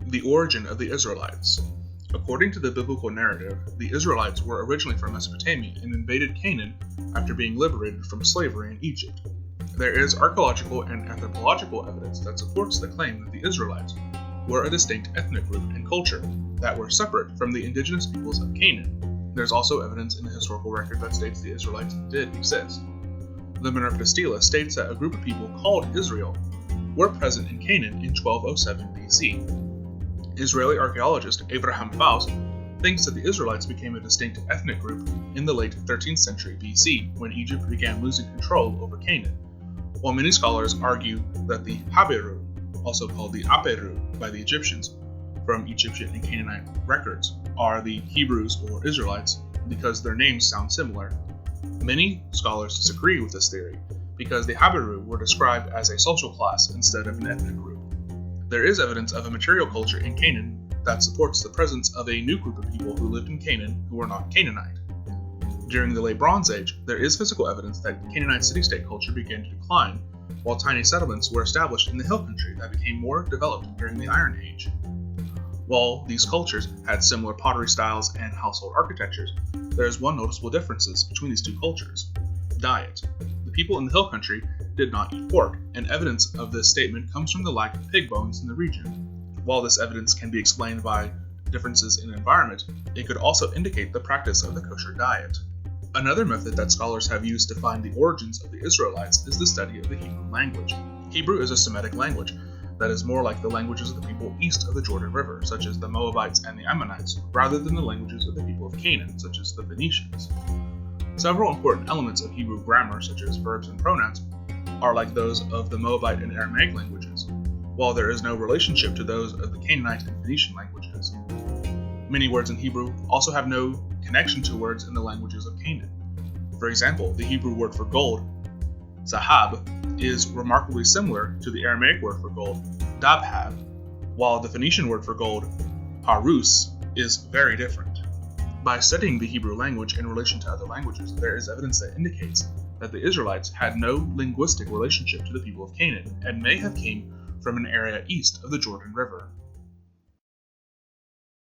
The origin of the Israelites. According to the biblical narrative, the Israelites were originally from Mesopotamia and invaded Canaan after being liberated from slavery in Egypt. There is archaeological and anthropological evidence that supports the claim that the Israelites were a distinct ethnic group and culture that were separate from the indigenous peoples of Canaan. There's also evidence in the historical record that states the Israelites did exist. The Minerva Stela states that a group of people called Israel were present in Canaan in 1207 BC. Israeli archaeologist Abraham Faust thinks that the Israelites became a distinct ethnic group in the late 13th century BC when Egypt began losing control over Canaan, while many scholars argue that the Haberu, also called the Aperu by the Egyptians, from Egyptian and Canaanite records, are the Hebrews or Israelites because their names sound similar. Many scholars disagree with this theory because the Haberu were described as a social class instead of an ethnic group. There is evidence of a material culture in Canaan that supports the presence of a new group of people who lived in Canaan who were not Canaanite. During the Late Bronze Age, there is physical evidence that Canaanite city-state culture began to decline, while tiny settlements were established in the hill country that became more developed during the Iron Age. While these cultures had similar pottery styles and household architectures, there is one noticeable difference between these two cultures: diet. The people in the hill country did not eat pork, and evidence of this statement comes from the lack of pig bones in the region. While this evidence can be explained by differences in environment, it could also indicate the practice of the kosher diet. Another method that scholars have used to find the origins of the Israelites is the study of the Hebrew language. Hebrew is a Semitic language that is more like the languages of the people east of the Jordan River, such as the Moabites and the Ammonites, rather than the languages of the people of Canaan, such as the Phoenicians. Several important elements of Hebrew grammar, such as verbs and pronouns, are like those of the Moabite and Aramaic languages, while there is no relationship to those of the Canaanite and Phoenician languages. Many words in Hebrew also have no connection to words in the languages of Canaan. For example, the Hebrew word for gold, zahab, is remarkably similar to the Aramaic word for gold, dabhab, while the Phoenician word for gold, harus, is very different. By studying the Hebrew language in relation to other languages, there is evidence that indicates that the Israelites had no linguistic relationship to the people of Canaan and may have came from an area east of the Jordan River.